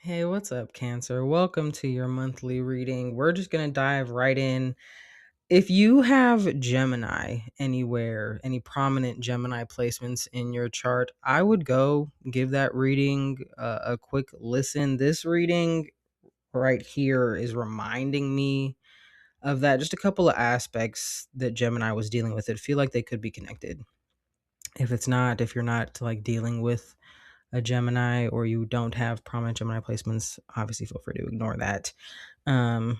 Hey, what's up, Cancer? Welcome to your monthly reading. We're just going to dive right in. If you have Gemini anywhere, any prominent Gemini placements in your chart, I would go give that reading a quick listen. This reading right here is reminding me of that. Just a couple of aspects that Gemini was dealing with. It feel like they could be connected. If you're not like dealing with a Gemini or you don't have prominent Gemini placements, obviously feel free to ignore that. We're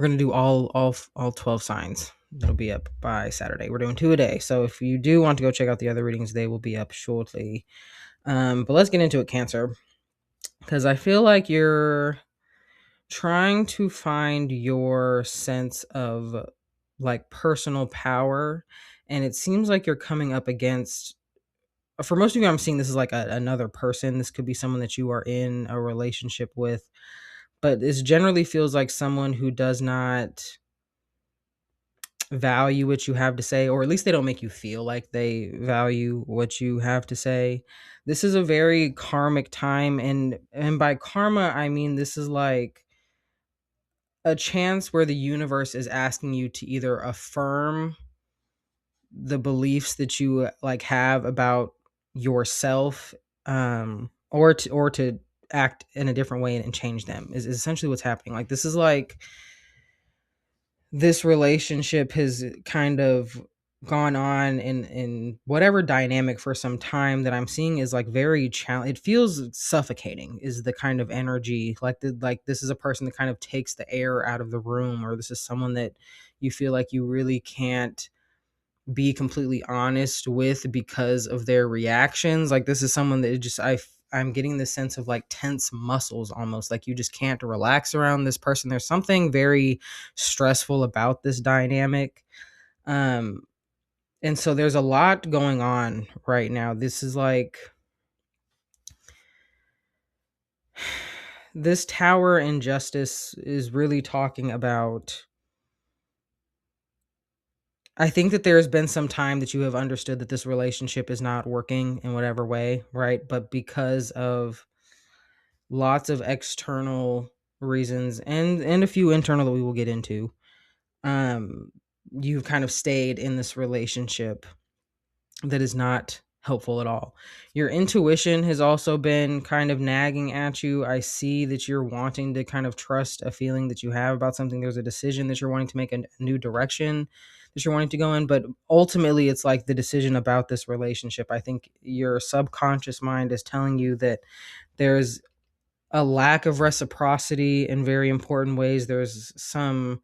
gonna do all 12 signs. That'll be up by Saturday. We're doing 2 a day. So if you do want to go check out the other readings, they will be up shortly. But let's get into it, Cancer. Because I feel like you're trying to find your sense of like personal power. And it seems like you're coming up against, for most of you, I'm seeing this is like another person. This could be someone that you are in a relationship with, but this generally feels like someone who does not value what you have to say, or at least they don't make you feel like they value what you have to say. This is a very karmic time, and by karma I mean this is like a chance where the universe is asking you to either affirm the beliefs that you like have about yourself, or to act in a different way and change them is essentially what's happening. Like this is like this relationship has kind of gone on in whatever dynamic for some time that I'm seeing is like very it feels suffocating is the kind of energy, like this is a person that kind of takes the air out of the room, or this is someone that you feel like you really can't be completely honest with because of their reactions. Like this is someone that I'm getting this sense of like tense muscles, almost like you just can't relax around this person. There's something very stressful about this dynamic. Um and so there's a lot going on right now. This is like this Tower injustice is really talking about, I think that there's been some time that you have understood that this relationship is not working in whatever way, right? But because of lots of external reasons and a few internal that we will get into, um, you've kind of stayed in this relationship that is not helpful at all. Your intuition has also been kind of nagging at you. I see that you're wanting to kind of trust a feeling that you have about something. There's a decision that you're wanting to make, a new direction that you're wanting to go in, but ultimately it's like the decision about this relationship. I think your subconscious mind is telling you that there's a lack of reciprocity in very important ways. There's some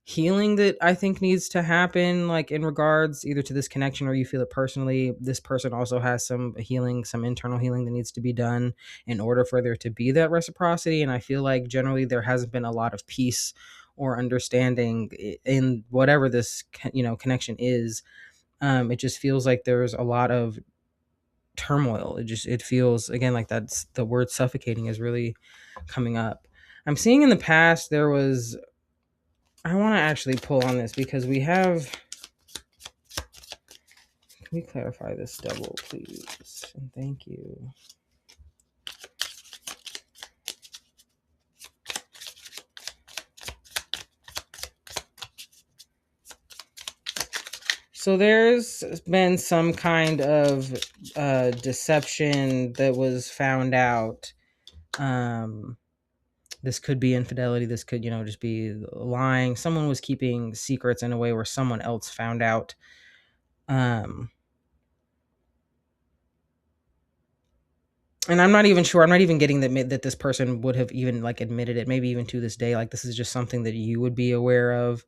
healing that I think needs to happen, like in regards either to this connection or you feel it personally. This person also has some healing, some internal healing that needs to be done in order for there to be that reciprocity. And I feel like generally there hasn't been a lot of peace or understanding in whatever this connection is. It just feels like there's a lot of turmoil. It feels again like that's the word suffocating is really coming up. I'm seeing in the past there was, I want to actually pull on this because we have, can we clarify this double please, and thank you. So there's been some kind of deception that was found out. This could be infidelity. This could, just be lying. Someone was keeping secrets in a way where someone else found out. And I'm not even sure. I'm not even getting that this person would have even like admitted it. Maybe even to this day, like this is just something that you would be aware of.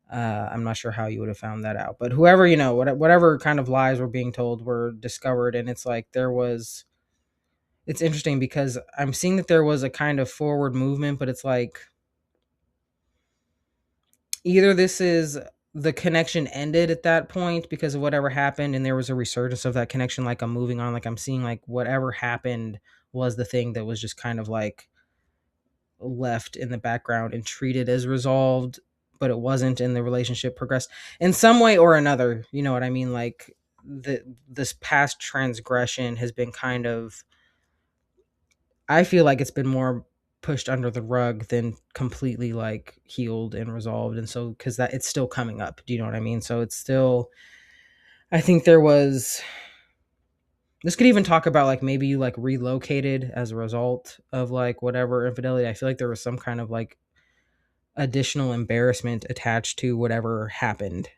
I'm not sure how you would have found that out, but whoever, whatever kind of lies were being told were discovered. And it's like it's interesting because I'm seeing that there was a kind of forward movement, but it's like either this is the connection ended at that point because of whatever happened and there was a resurgence of that connection, like I'm moving on, like I'm seeing like whatever happened was the thing that was just kind of like left in the background and treated as resolved, but it wasn't, and the relationship progressed in some way or another. You know what I mean? Like this past transgression has been kind of I feel like it's been more pushed under the rug than completely like healed and resolved. And so, because that it's still coming up. Do you know what I mean? So it's still, I think there was, this could even talk about like maybe you like relocated as a result of like whatever infidelity. I feel like there was some kind of like additional embarrassment attached to whatever happened.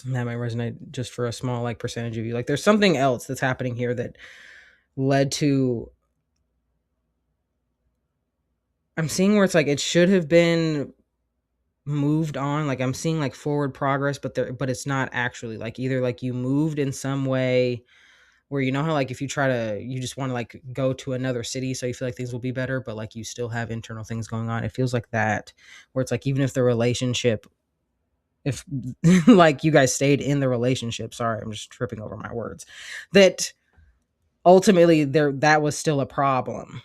That might resonate just for a small like percentage of you. Like there's something else that's happening here that led to, I'm seeing where it's like it should have been moved on. Like I'm seeing like forward progress, but it's not actually, like either like you moved in some way where, you know how like if you try to, you just want to like go to another city so you feel like things will be better, but like you still have internal things going on. It feels like that, where it's like even if the relationship, if like you guys stayed in the relationship, sorry, I'm just tripping over my words, that ultimately there, that was still a problem.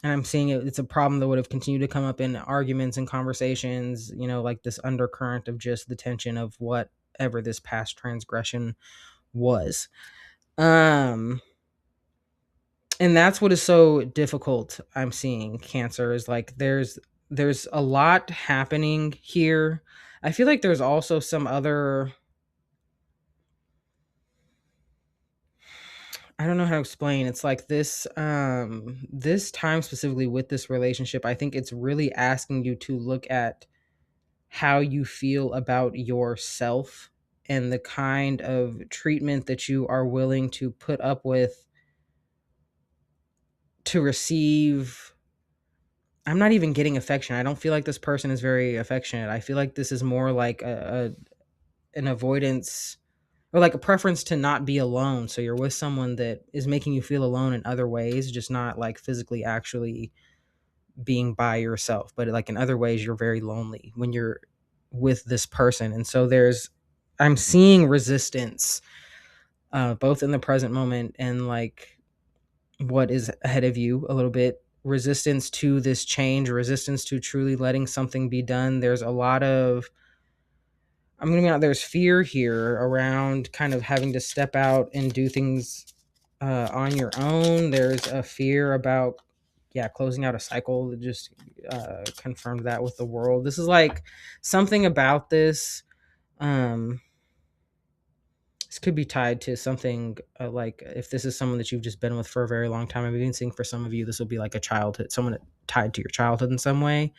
And I'm seeing it's a problem that would have continued to come up in arguments and conversations, you know, like this undercurrent of just the tension of whatever this past transgression was. Um and that's what is so difficult. I'm seeing Cancer is like there's a lot happening here. I feel like there's also some other, I don't know how to explain. It's like this time specifically with this relationship, I think it's really asking you to look at how you feel about yourself and the kind of treatment that you are willing to put up with to receive. I'm not even getting affection. I don't feel like this person is very affectionate. I feel like this is more like an avoidance, or like a preference to not be alone. So you're with someone that is making you feel alone in other ways, just not like physically actually being by yourself, but like in other ways you're very lonely when you're with this person. And so I'm seeing resistance, both in the present moment and like what is ahead of you a little bit. Resistance to this change, resistance to truly letting something be done. There's a lot of, I'm gonna be honest, there's fear here around kind of having to step out and do things on your own. There's a fear about, yeah, closing out a cycle that just confirmed that with the world. This is like something about this. Um, this could be tied to something like if this is someone that you've just been with for a very long time. I've been seeing for some of you, this will be like a childhood, someone tied to your childhood in some way.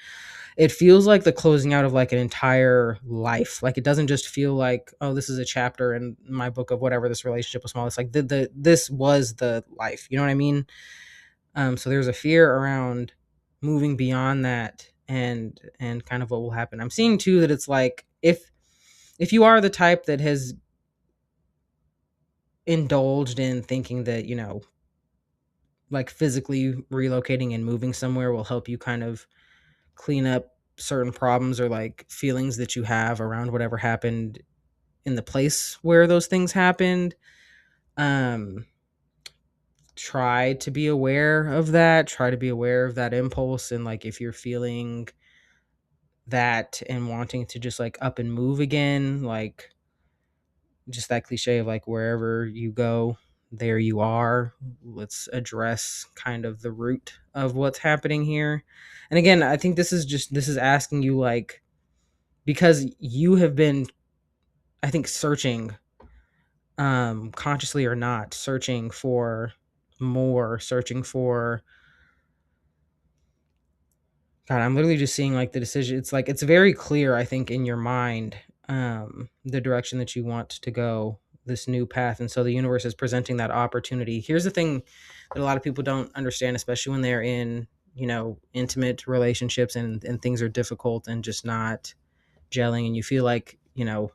It feels like the closing out of like an entire life. Like it doesn't just feel like, oh, this is a chapter in my book of whatever this relationship was small. It's like this was the life. You know what I mean? So there's a fear around moving beyond that and kind of what will happen. I'm seeing too that it's like if you are the type that has indulged in thinking that, you know, like physically relocating and moving somewhere will help you kind of clean up certain problems or like feelings that you have around whatever happened in the place where those things happened. um Try to be aware of that, try to be aware of that impulse, and like if you're feeling that and wanting to just like up and move again, like just that cliche of like wherever you go there you are. Let's address kind of the root of what's happening here. And again, I think this is asking you like, because you have been, I think, searching, consciously or not, searching for more, searching for, God, I'm literally just seeing like the decision. It's like it's very clear, I think, in your mind, the direction that you want to go, this new path. And so the universe is presenting that opportunity. Here's the thing that a lot of people don't understand, especially when they're in, you know, intimate relationships and things are difficult and just not gelling, and you feel like, you know,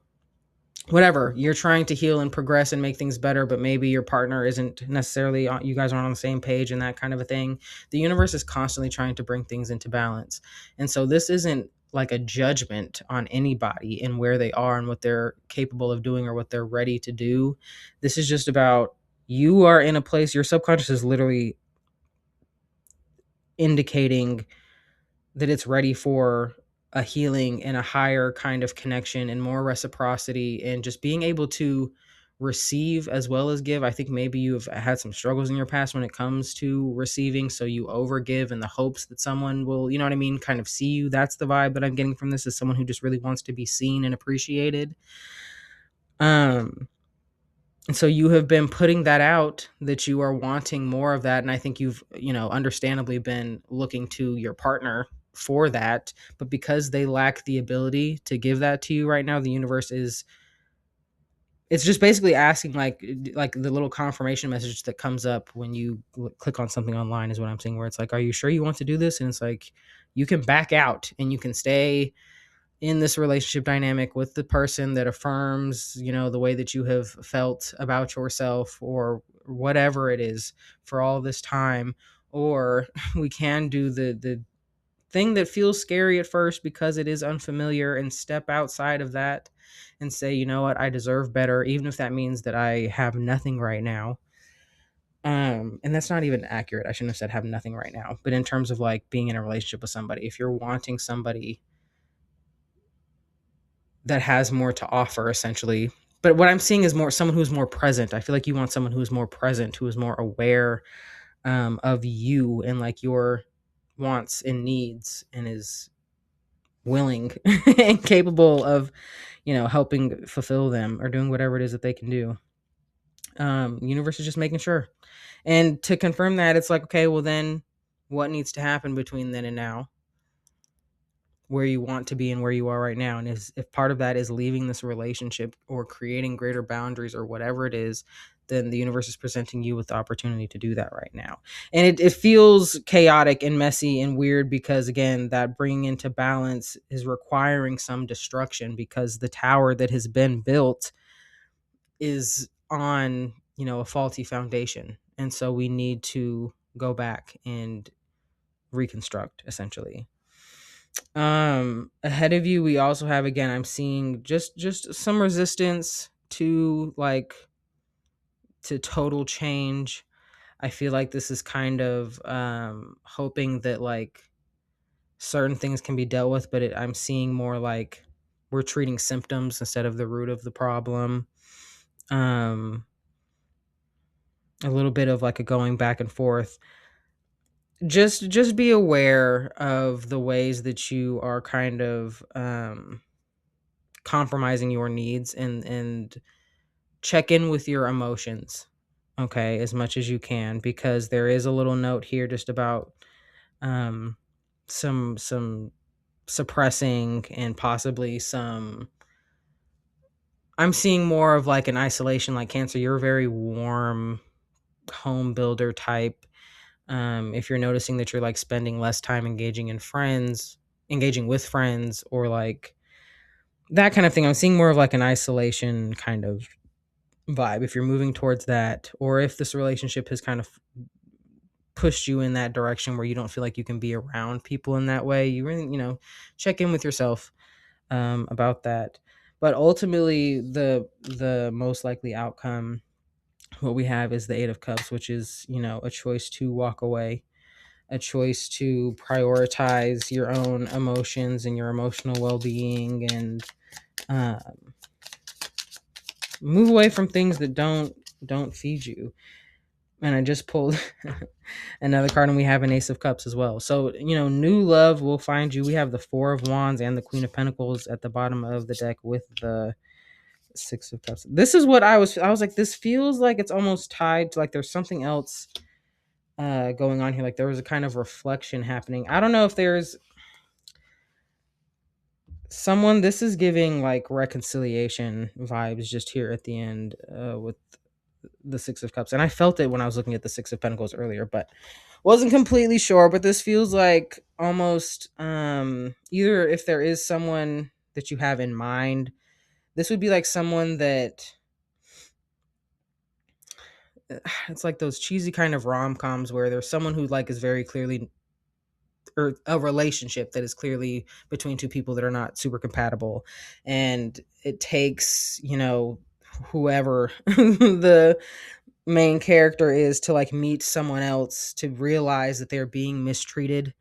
whatever, you're trying to heal and progress and make things better, but maybe your partner isn't necessarily on, you guys aren't on the same page and that kind of a thing. The universe is constantly trying to bring things into balance. And so this isn't like a judgment on anybody and where they are and what they're capable of doing or what they're ready to do. This is just about, you are in a place, your subconscious is literally indicating that it's ready for a healing and a higher kind of connection and more reciprocity and just being able to receive as well as give. I think maybe you've had some struggles in your past when it comes to receiving, so you overgive in the hopes that someone will, you know what I mean, kind of see you. That's the vibe that I'm getting from this, is someone who just really wants to be seen and appreciated. And so you have been putting that out, that you are wanting more of that, and I think you've, understandably been looking to your partner for that, but because they lack the ability to give that to you right now, the universe is, it's just basically asking, like the little confirmation message that comes up when you click on something online is what I'm saying, where it's like, are you sure you want to do this? And it's like, you can back out and you can stay in this relationship dynamic with the person that affirms, the way that you have felt about yourself or whatever it is for all this time. Or we can do the thing that feels scary at first because it is unfamiliar, and step outside of that and say, you know what, I deserve better, even if that means that I have nothing right now. And that's not even accurate. I shouldn't have said have nothing right now. But in terms of like being in a relationship with somebody, if you're wanting somebody that has more to offer, essentially. But what I'm seeing is more someone who's more present. I feel like you want someone who is more present, who is more aware of you and like your wants and needs, and is willing and capable of, helping fulfill them or doing whatever it is that they can do. Universe is just making sure. And to confirm that, it's like, okay, well then what needs to happen between then and now, where you want to be and where you are right now? And if part of that is leaving this relationship or creating greater boundaries or whatever it is, then the universe is presenting you with the opportunity to do that right now. And it feels chaotic and messy and weird because, again, that bringing into balance is requiring some destruction, because the tower that has been built is on, a faulty foundation. And so we need to go back and reconstruct, essentially. Ahead of you, we also have, again, I'm seeing just some resistance to total change. I feel like this is kind of hoping that like certain things can be dealt with, but I'm seeing more like we're treating symptoms instead of the root of the problem. A little bit of like a going back and forth. Just be aware of the ways that you are kind of compromising your needs, and check in with your emotions, okay, as much as you can, because there is a little note here just about some suppressing and possibly some, I'm seeing more of like an isolation. Like Cancer, you're a very warm home builder type. If you're noticing that you're like spending less time engaging with friends, or like that kind of thing, I'm seeing more of like an isolation kind of vibe. If you're moving towards that, or if this relationship has kind of pushed you in that direction where you don't feel like you can be around people in that way, you really, check in with yourself about that. But ultimately, the most likely outcome, what we have, is the Eight of Cups, which is, a choice to walk away, a choice to prioritize your own emotions and your emotional well-being, and move away from things that don't feed you. And I just pulled another card, and we have an Ace of Cups as well. So, new love will find you. We have the Four of Wands and the Queen of Pentacles at the bottom of the deck with the Six of Cups. This is what I was like, this feels like it's almost tied to like there's something else going on here. Like there was a kind of reflection happening. I don't know if there's someone, this is giving like reconciliation vibes just here at the end with the Six of Cups. And I felt it when I was looking at the Six of Pentacles earlier, but wasn't completely sure. But this feels like almost either, if there is someone that you have in mind, this would be like someone that it's like those cheesy kind of rom-coms where there's someone who like is very clearly, or a relationship that is clearly between two people that are not super compatible, and it takes, whoever the main character is to like meet someone else to realize that they're being mistreated,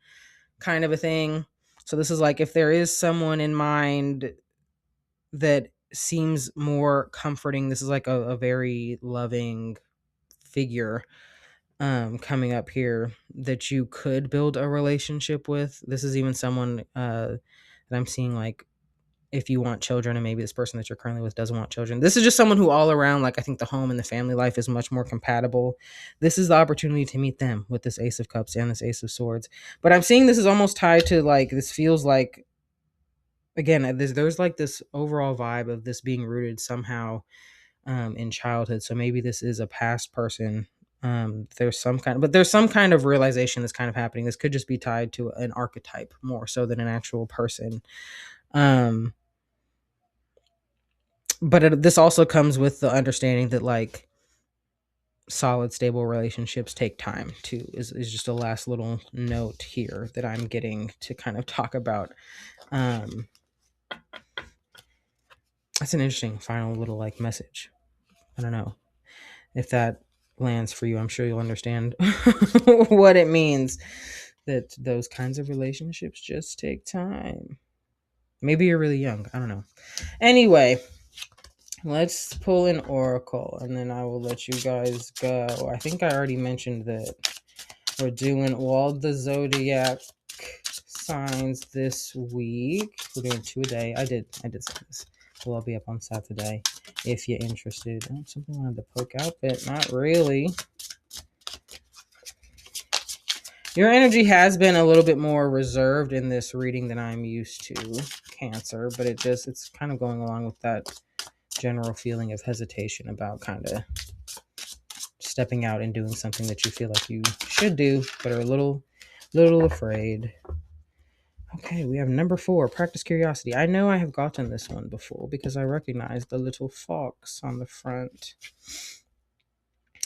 kind of a thing. So this is like, if there is someone in mind that seems more comforting. This is like a very loving figure coming up here that you could build a relationship with. This is even someone that I'm seeing, like, if you want children and maybe this person that you're currently with doesn't want children. This is just someone who all around, like, I think the home and the family life is much more compatible. This is the opportunity to meet them with this Ace of Cups and this Ace of Swords. But I'm seeing this is almost tied to, like, this feels like, again, there's like this overall vibe of this being rooted somehow in childhood. So maybe this is a past person. There's some kind of realization that's kind of happening. This could just be tied to an archetype more so than an actual person. But this also comes with the understanding that, like, solid, stable relationships take time too. Is just a last little note here that I'm getting to kind of talk about. That's an interesting final little, like, message. I don't know if that lands for you. I'm sure you'll understand what it means, that those kinds of relationships just take time. Maybe you're really young. I don't know. Anyway, let's pull an oracle and then I will let you guys go. I think I already mentioned that we're doing all the zodiac signs this week. We're doing 2 a day. I did say this. Well, I'll be up on Saturday if you're interested. Oh, something I wanted to poke out, but not really. Your energy has been a little bit more reserved in this reading than I'm used to, Cancer, but it's kind of going along with that general feeling of hesitation about kind of stepping out and doing something that you feel like you should do, but are a little afraid. Okay, we have number 4, practice curiosity. I know I have gotten this one before because I recognize the little fox on the front.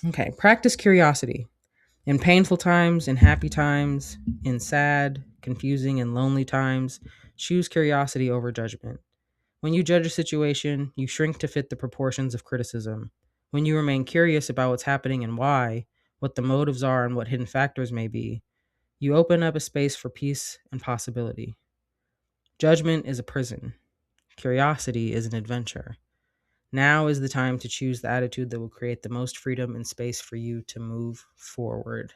Okay, practice curiosity. In painful times, in happy times, in sad, confusing, and lonely times, choose curiosity over judgment. When you judge a situation, you shrink to fit the proportions of criticism. When you remain curious about what's happening and why, what the motives are and what hidden factors may be, you open up a space for peace and possibility. Judgment is a prison. Curiosity is an adventure. Now is the time to choose the attitude that will create the most freedom and space for you to move forward.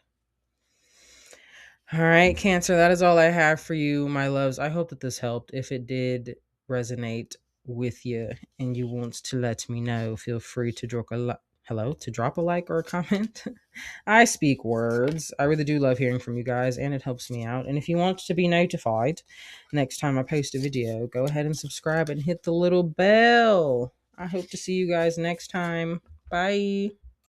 All right, Cancer, that is all I have for you, my loves. I hope that this helped. If it did resonate with you and you want to let me know, feel free to drop a like or a comment. I speak words. I really do love hearing from you guys, and it helps me out. And if you want to be notified next time I post a video, go ahead and subscribe and hit the little bell. I hope to see you guys next time. Bye.